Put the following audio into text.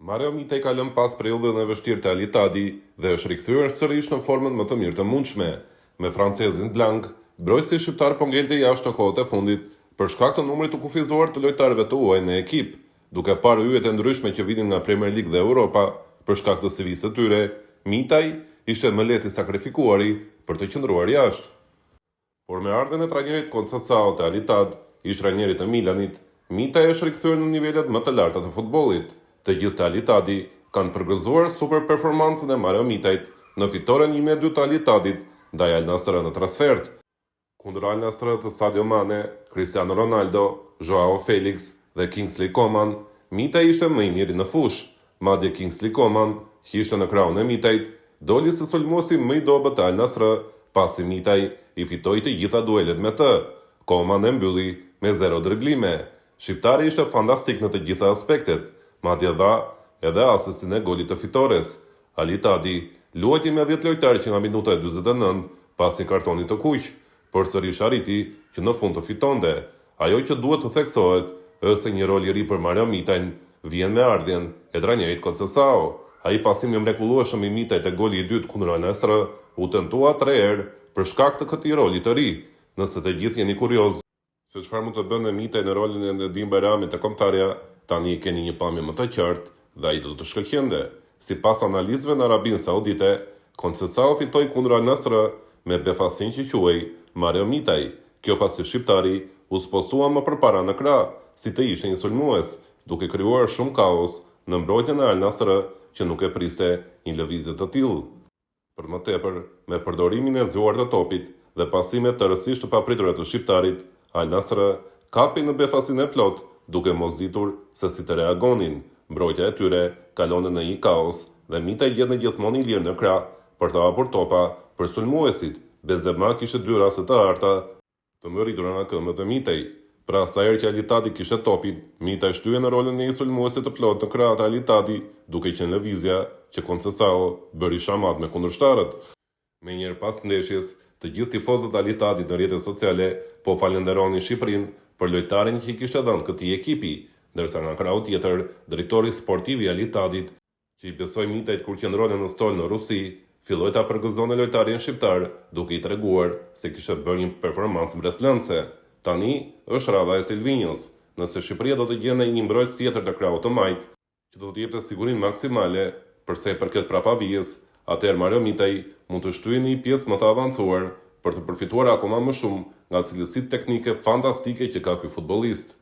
Mario Mitej ka lënë pas periudhën e vështirë të Al Ittihadi dhe është rikthyer sërish në formën më të mirë të mundshme. Me francezin blank, brojtësi shqiptar po ngelte jashtë në kohët e fundit për shkak të numrit të kufizuar të lojtarëve të huaj në ekip, duke parë hyjet e ndryshme që vinin nga Premier League dhe Europa për shkak të CV-së së tyre. Mitej ishte më lehti sakrifikuari për të qëndruar jashtë. Por me ardhen e trajnerit Conceição të Al Ittihad, ish trajneri të Milanit, Mitej është rikthyer në nivelet më të larta të futbollit. Të gjithë të Al Ittihadi kanë përgëzuar super performancën e Mario Mitejt në fitoren 1-2 të Al Ittihadit ndaj Al Nassr në transfert. Kundër Al Nassr të Sadio Mane, Cristiano Ronaldo, Joao Felix dhe Kingsley Coman, Mitej ishte më i miri në fushë. Madje Kingsley Coman, që ishte në krahun e Mitejt, doli si sulmuesi më i dobët të Al Nassr, pasi Mitej i fitoi të gjitha duelet me të. Coman e mbylli me 0 driblime. Shqiptari ishte fantastik në të gjitha aspektet. Madje dha edhe asistin e golit të fitores. Al Ittihadi luajti me 10 lojtarë që nga minuta e 49 pasi kartonit të kuq, por sërish arriti që në fund të fitonte. Ajo që duhet të theksohet është se një rol i ri për Mario Mitejn vjen me ardhjen e trajnerit Conceição. Ai pasim i mrekullueshëm i Mitejt e goli i dytë kundër Al Nassr u tentua 3 herë për shkak të këtij roli të ri. Nëse të gjithë jeni kurioz se çfarë mund të bënte Mitej në rolin e Nedim Bajramit të kombëtarja, tani keni një pamje më të qartë dhe ai do të shkëlqente. Sipas analizëve në Arabinë Saudite, Conceição fitoi kundër Al Nassr me befasin që quhej Mario Mitej. Kjo pasi shqiptari u spostua më përpara në krah, si të ishte një sulmues, duke krijuar shumë kaos në mbrojtjen e Al Nassr që nuk e priste një lëvizje të tillë. Për më tepër, me përdorimin e zgjuar të topit dhe pasime të rësisht të papritura të shqiptarit, Al Nassr kapi në befasin e plot, duke mos ditur se si të reagonin. Mbrojtja e tyre kalonte në një kaos dhe Mitej gjetej gjithmonë i lirë në krah për të hapur topa për sulmuesit. Benzema kishte 2 raste të harta të mbërritura nga këmbët e Mitej. Pra sa herë që Al Ittihadi kishte topin, Mitej shtyhej në rolin e një sulmuesi të plotë në krah të Al Ittihadi, duke qenë lëvizja që Conceição bëri shamat me kundërshtarët. Menjëherë pas ndeshjes, të gjithë tifozët Al Ittihadit në rrjetet sociale po falenderonin Shqipërinë për lojtarin që i kishte dhënë këtij ekipi, ndërsa nga krahu tjetër, drejtori sportiv i Al Ittihadit, që i besoi Mitejt kur qëndronte në stol në Rusi, filloi ta përgëzonte lojtarin shqiptar, duke i treguar se kishte bërë një performancë mbreslënëse. Tani është radha e Silvinjos. Nëse Shqipëria do të gjente një mbrojtës tjetër të krahut të majt, që do të jepte sigurinë maksimale për sa i përket prapavijës, atëherë Mario Mitej mund të shtyhej në një pjesë më të avancuar për të përfituar akoma më shumë nga cilësitë teknike fantastike që ka ky futbollist.